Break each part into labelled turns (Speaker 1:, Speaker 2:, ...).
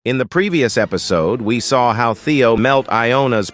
Speaker 1: In the previous episode, we saw how Theo melt Iona's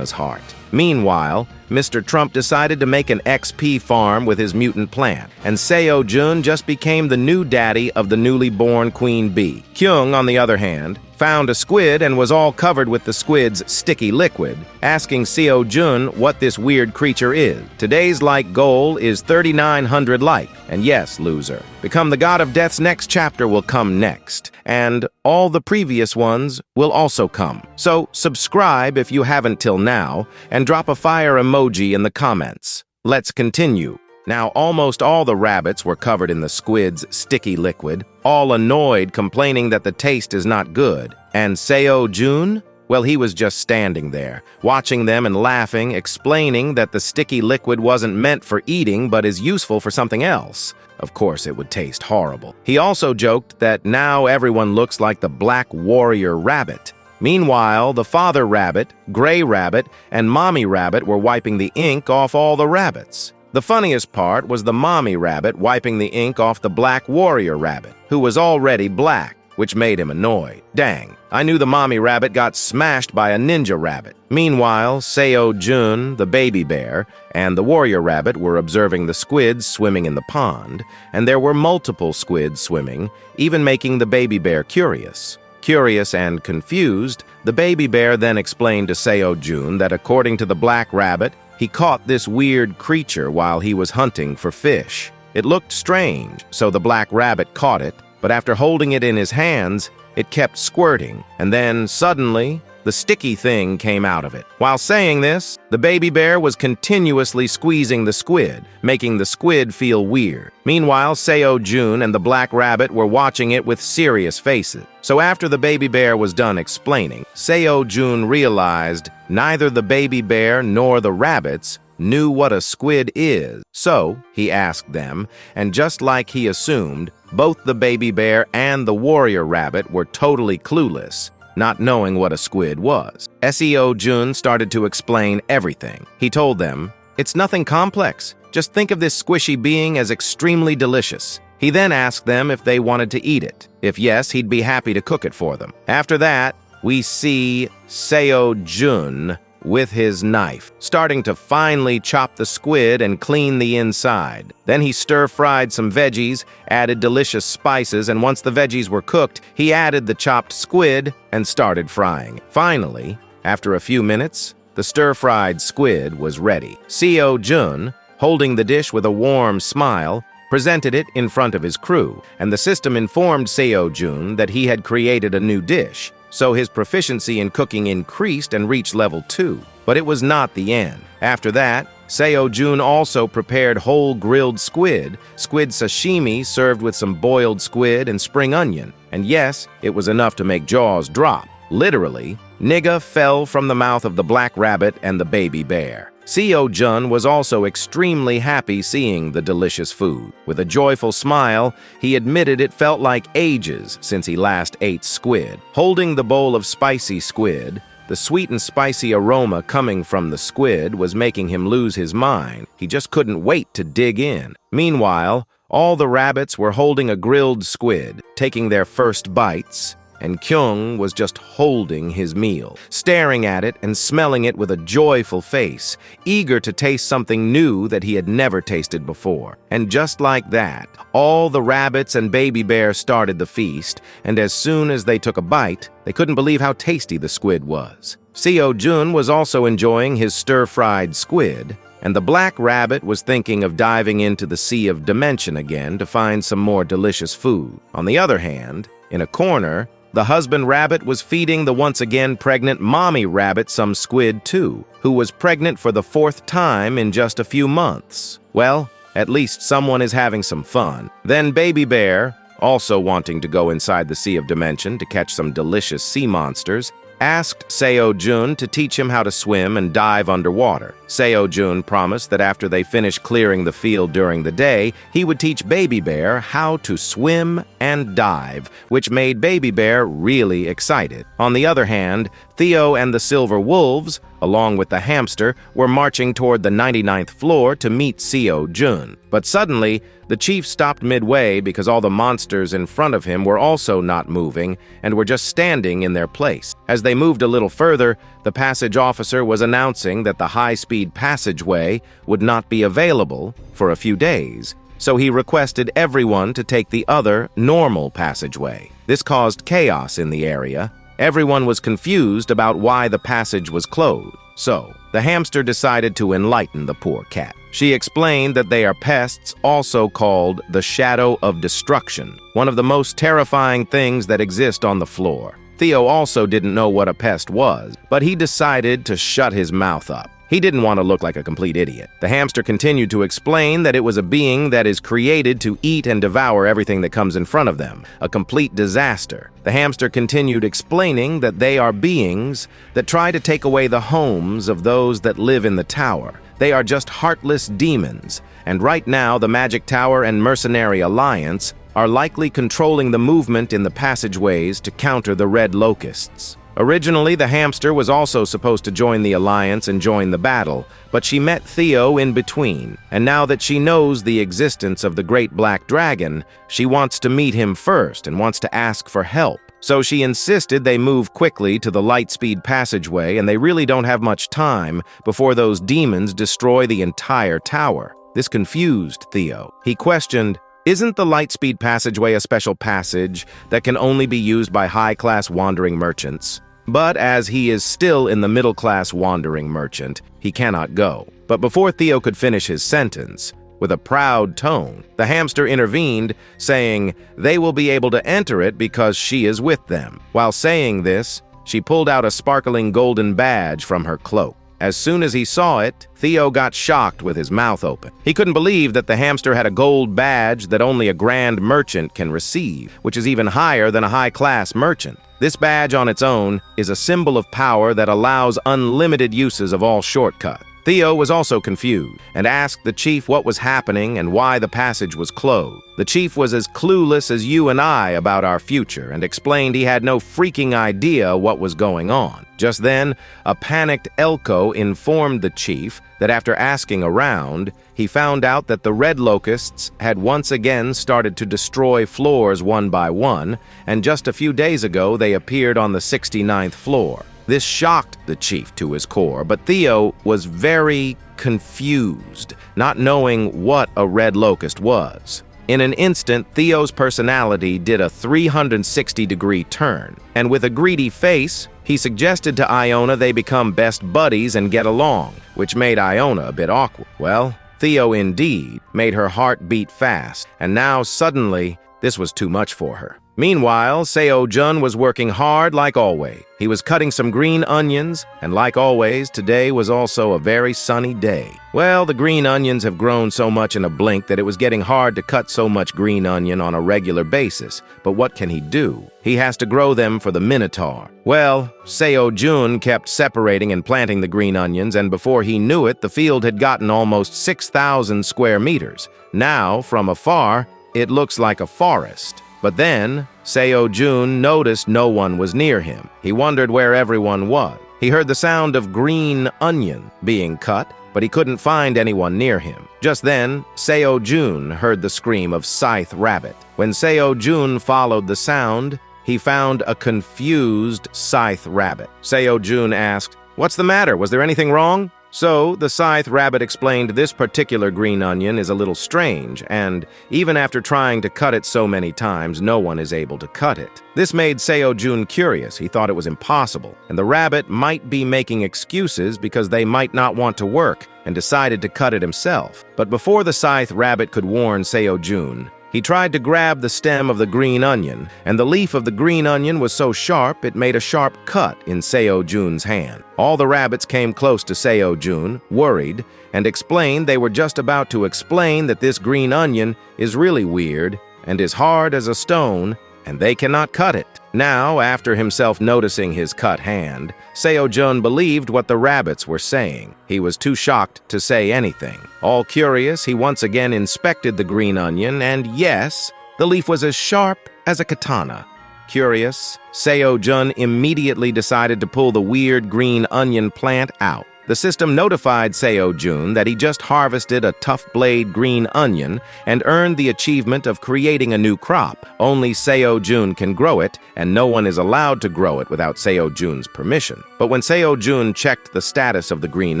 Speaker 1: heart. Meanwhile, Mr. Trump decided to make an XP farm with his mutant plant, and Seo-jun just became the new daddy of the newly born Queen Bee. Kyung, on the other hand, found a squid and was all covered with the squid's sticky liquid, asking Seo-jun what this weird creature is. Today's like goal is 3,900 like, and yes, loser, Become the God of Death's next chapter will come next, and all the previous ones will also come. So subscribe if you haven't till now, and drop a fire emoji in the comments. Let's continue. Now, almost all the rabbits were covered in the squid's sticky liquid, all annoyed, complaining that the taste is not good. And Seo-jun? Well, he was just standing there, watching them and laughing, explaining that the sticky liquid wasn't meant for eating but is useful for something else. Of course, it would taste horrible. He also joked that now everyone looks like the Black Warrior Rabbit. Meanwhile, the father rabbit, Gray Rabbit, and Mommy Rabbit were wiping the ink off all the rabbits. The funniest part was the Mommy Rabbit wiping the ink off the Black Warrior Rabbit, who was already black, which made him annoyed. Dang, I knew the Mommy Rabbit got smashed by a Ninja Rabbit. Meanwhile, Seo-jun, the baby bear, and the Warrior Rabbit were observing the squids swimming in the pond, and there were multiple squids swimming, even making the baby bear curious. Curious and confused, the baby bear then explained to Seo-jun that according to the Black Rabbit, he caught this weird creature while he was hunting for fish. It looked strange, so the Black Rabbit caught it, but after holding it in his hands, it kept squirting, and then suddenly, the sticky thing came out of it. While saying this, the baby bear was continuously squeezing the squid, making the squid feel weird. Meanwhile, Seo-jun and the Black Rabbit were watching it with serious faces. So after the baby bear was done explaining, Seo-jun realized neither the baby bear nor the rabbits knew what a squid is. So he asked them, and just like he assumed, both the baby bear and the warrior rabbit were totally clueless, not knowing what a squid was. Seo-jun started to explain everything. He told them, "It's nothing complex. Just think of this squishy being as extremely delicious." He then asked them if they wanted to eat it. If yes, he'd be happy to cook it for them. After that, we see Seo-jun with his knife, starting to finely chop the squid and clean the inside. Then he stir-fried some veggies, added delicious spices, and once the veggies were cooked, he added the chopped squid and started frying. Finally, after a few minutes, the stir-fried squid was ready. Seo-jun, holding the dish with a warm smile, presented it in front of his crew, and the system informed Seo-jun that he had created a new dish. So his proficiency in cooking increased and reached level 2. But it was not the end. After that, Seo-jun also prepared whole grilled squid sashimi served with some boiled squid and spring onion. And yes, it was enough to make jaws drop. Literally, nigga fell from the mouth of the Black Rabbit and the baby bear. Seo-jun was also extremely happy seeing the delicious food. With a joyful smile, he admitted it felt like ages since he last ate squid. Holding the bowl of spicy squid, the sweet and spicy aroma coming from the squid was making him lose his mind. He just couldn't wait to dig in. Meanwhile, all the rabbits were holding a grilled squid, taking their first bites, and Kyung was just holding his meal, staring at it and smelling it with a joyful face, eager to taste something new that he had never tasted before. And just like that, all the rabbits and baby bear started the feast, and as soon as they took a bite, they couldn't believe how tasty the squid was. Seo-jun was also enjoying his stir-fried squid, and the Black Rabbit was thinking of diving into the Sea of Dimension again to find some more delicious food. On the other hand, in a corner, the husband rabbit was feeding the once again pregnant mommy rabbit some squid too, who was pregnant for the 4th time in just a few months. Well, at least someone is having some fun. Then baby bear, also wanting to go inside the Sea of Dimension to catch some delicious sea monsters, asked Seo-jun to teach him how to swim and dive underwater. Seo-jun promised that after they finished clearing the field during the day, he would teach Baby Bear how to swim and dive, which made Baby Bear really excited. On the other hand, Theo and the Silver Wolves, along with the hamster, were marching toward the 99th floor to meet Seo-jun. But suddenly, the chief stopped midway because all the monsters in front of him were also not moving and were just standing in their place. As they moved a little further, the passage officer was announcing that the high-speed passageway would not be available for a few days. So he requested everyone to take the other, normal passageway. This caused chaos in the area. Everyone was confused about why the passage was closed. So, the hamster decided to enlighten the poor cat. She explained that they are pests also called the shadow of destruction, one of the most terrifying things that exist on the floor. Theo also didn't know what a pest was, but he decided to shut his mouth up. He didn't want to look like a complete idiot. The hamster continued to explain that it was a being that is created to eat and devour everything that comes in front of them, a complete disaster. The hamster continued explaining that they are beings that try to take away the homes of those that live in the tower. They are just heartless demons, and right now the Magic Tower and Mercenary Alliance are likely controlling the movement in the passageways to counter the Red Locusts. Originally, the hamster was also supposed to join the alliance and join the battle, but she met Theo in between, and now that she knows the existence of the Great Black Dragon, she wants to meet him first and wants to ask for help. So she insisted they move quickly to the light-speed passageway, and they really don't have much time before those demons destroy the entire tower. This confused Theo. He questioned, "Isn't the light-speed passageway a special passage that can only be used by high-class wandering merchants?" But as he is still in the middle-class wandering merchant, he cannot go. But before Theo could finish his sentence, with a proud tone, the hamster intervened, saying they will be able to enter it because she is with them. While saying this, she pulled out a sparkling golden badge from her cloak. As soon as he saw it, Theo got shocked with his mouth open. He couldn't believe that the hamster had a gold badge that only a grand merchant can receive, which is even higher than a high-class merchant. This badge on its own is a symbol of power that allows unlimited uses of all shortcuts. Theo was also confused and asked the chief what was happening and why the passage was closed. The chief was as clueless as you and I about our future and explained he had no freaking idea what was going on. Just then, a panicked Elko informed the chief that after asking around, he found out that the Red Locusts had once again started to destroy floors one by one, and just a few days ago they appeared on the 69th floor. This shocked the chief to his core, but Theo was very confused, not knowing what a Red Locust was. In an instant, Theo's personality did a 360-degree turn, and with a greedy face, he suggested to Iona they become best buddies and get along, which made Iona a bit awkward. Well, Theo indeed made her heart beat fast, and now suddenly, this was too much for her. Meanwhile, Seo-jun was working hard like always. He was cutting some green onions, and like always, today was also a very sunny day. Well, the green onions have grown so much in a blink that it was getting hard to cut so much green onion on a regular basis. But what can he do? He has to grow them for the Minotaur. Well, Seo-jun kept separating and planting the green onions, and before he knew it, the field had gotten almost 6,000 square meters. Now, from afar, it looks like a forest. But then, Seo-jun noticed no one was near him. He wondered where everyone was. He heard the sound of green onion being cut, but he couldn't find anyone near him. Just then, Seo-jun heard the scream of Scythe Rabbit. When Seo-jun followed the sound, he found a confused Scythe Rabbit. Seo-jun asked, "What's the matter? Was there anything wrong?" So, the Scythe Rabbit explained this particular green onion is a little strange, and even after trying to cut it so many times, no one is able to cut it. This made Seo-jun curious. He thought it was impossible, and the rabbit might be making excuses because they might not want to work, and decided to cut it himself. But before the Scythe Rabbit could warn Seo-jun, he tried to grab the stem of the green onion, and the leaf of the green onion was so sharp it made a sharp cut in Seo-jun's hand. All the rabbits came close to Seo-jun, worried, and explained they were just about to explain that this green onion is really weird and is hard as a stone, and they cannot cut it. Now, after himself noticing his cut hand, Seo-jun believed what the rabbits were saying. He was too shocked to say anything. All curious, he once again inspected the green onion, and yes, the leaf was as sharp as a katana. Curious, Seo-jun immediately decided to pull the weird green onion plant out. The system notified Seo-jun that he just harvested a tough-blade green onion and earned the achievement of creating a new crop. Only Seo-jun can grow it, and no one is allowed to grow it without Seo-jun's permission. But when Seo-jun checked the status of the green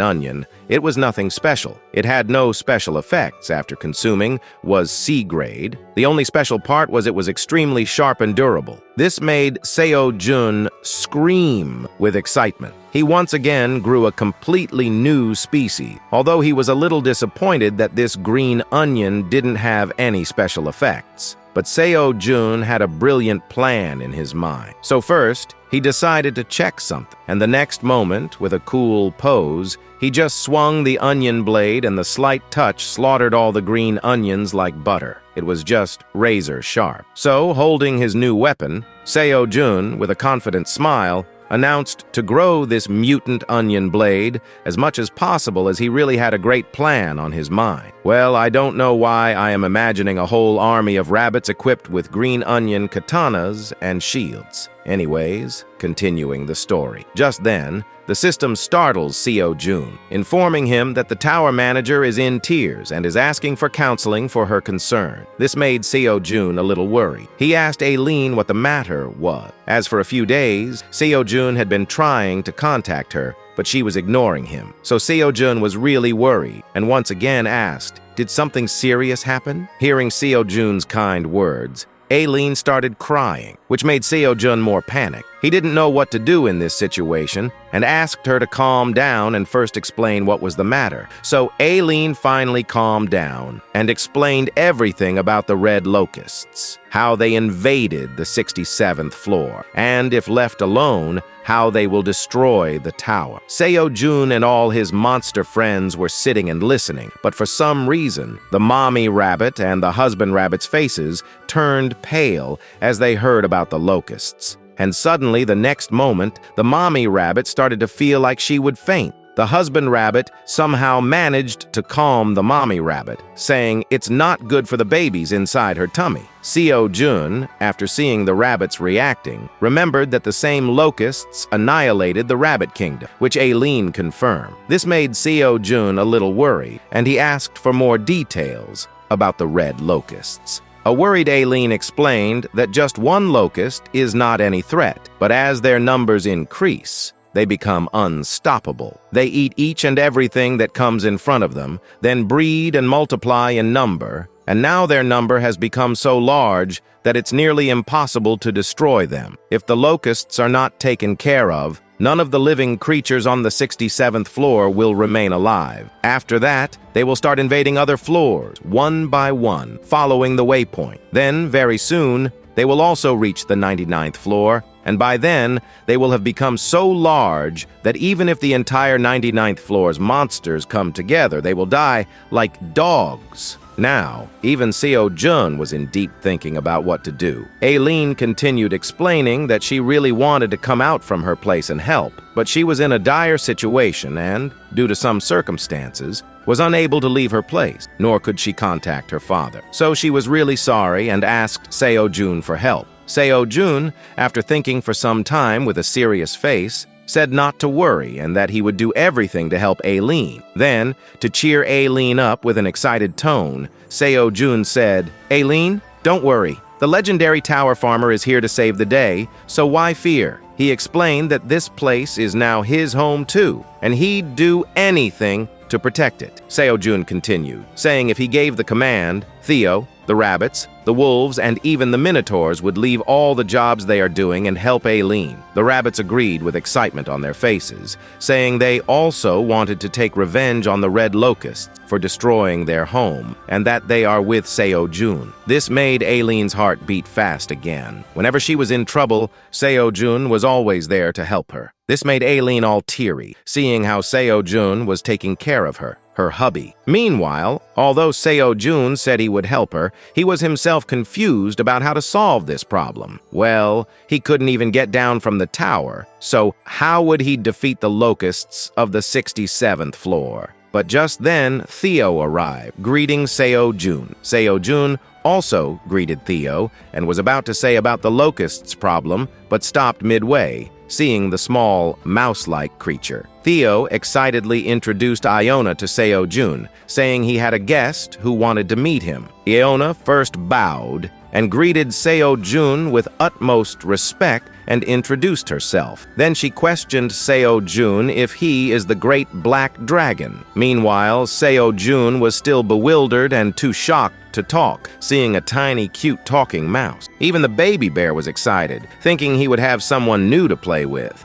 Speaker 1: onion, it was nothing special. It had no special effects after consuming, was C-grade. The only special part was it was extremely sharp and durable. This made Seo-jun scream with excitement. He once again grew a completely new species, although he was a little disappointed that this green onion didn't have any special effects. But Seo-jun had a brilliant plan in his mind. So first, he decided to check something, and the next moment, with a cool pose, he just swung the onion blade and the slight touch slaughtered all the green onions like butter. It was just razor sharp. So, holding his new weapon, Seo-jun, with a confident smile, announced to grow this mutant onion blade as much as possible as he really had a great plan on his mind. Well, I don't know why I am imagining a whole army of rabbits equipped with green onion katanas and shields. Anyways, continuing the story. Just then, the system startles Seo-jun, informing him that the tower manager is in tears and is asking for counseling for her concern. This made Seo-jun a little worried. He asked Aileen what the matter was. As for a few days, Seo-jun had been trying to contact her, but she was ignoring him. So Seo-jun was really worried and once again asked, "Did something serious happen?" Hearing Seo-jun's kind words, Aileen started crying, which made Seo-jun more panicked. He didn't know what to do in this situation and asked her to calm down and first explain what was the matter. So Aileen finally calmed down and explained everything about the red locusts, how they invaded the 67th floor, and if left alone, how they will destroy the tower. Seo-jun and all his monster friends were sitting and listening, but for some reason, the mommy rabbit and the husband rabbit's faces turned pale as they heard about the locusts. And suddenly, the next moment, the mommy rabbit started to feel like she would faint. The husband rabbit somehow managed to calm the mommy rabbit, saying it's not good for the babies inside her tummy. Seo-jun, after seeing the rabbits reacting, remembered that the same locusts annihilated the rabbit kingdom, which Aileen confirmed. This made Seo-jun a little worried, and he asked for more details about the red locusts. A worried Aileen explained that just one locust is not any threat, but as their numbers increase, they become unstoppable. They eat each and everything that comes in front of them, then breed and multiply in number, and now their number has become so large that it's nearly impossible to destroy them. If the locusts are not taken care of, none of the living creatures on the 67th floor will remain alive. After that, they will start invading other floors, one by one, following the waypoint. Then, very soon, they will also reach the 99th floor, and by then, they will have become so large that even if the entire 99th floor's monsters come together, they will die like dogs. Now, even Seo-jun was in deep thinking about what to do. Aileen continued explaining that she really wanted to come out from her place and help, but she was in a dire situation and, due to some circumstances, was unable to leave her place, nor could she contact her father. So she was really sorry and asked Seo-jun for help. Seo-jun, after thinking for some time with a serious face, said not to worry and that he would do everything to help Aileen. Then, to cheer Aileen up with an excited tone, Seo-jun said, "Aileen, don't worry. The legendary tower farmer is here to save the day, so why fear?" He explained that this place is now his home too, and he'd do anything to protect it. Seo-jun continued, saying if he gave the command, Theo, the rabbits, the wolves, and even the minotaurs would leave all the jobs they are doing and help Aileen. The rabbits agreed with excitement on their faces, saying they also wanted to take revenge on the red locusts for destroying their home, and that they are with Seo-jun. This made Aileen's heart beat fast again. Whenever she was in trouble, Seo-jun was always there to help her. This made Aileen all teary, seeing how Seo-jun was taking care of her hubby. Meanwhile, although Seo-jun said he would help her, he was himself confused about how to solve this problem. Well, he couldn't even get down from the tower, so how would he defeat the locusts of the 67th floor? But just then, Theo arrived, greeting Seo-jun. Seo-jun also greeted Theo and was about to say about the locusts problem, but stopped midway, seeing the small, mouse-like creature. Theo excitedly introduced Iona to Seo-jun, saying he had a guest who wanted to meet him. Iona first bowed and greeted Seo-jun with utmost respect and introduced herself. Then she questioned Seo-jun if he is the great black dragon. Meanwhile, Seo-jun was still bewildered and too shocked to talk, seeing a tiny, cute talking mouse. Even the baby bear was excited, thinking he would have someone new to play with.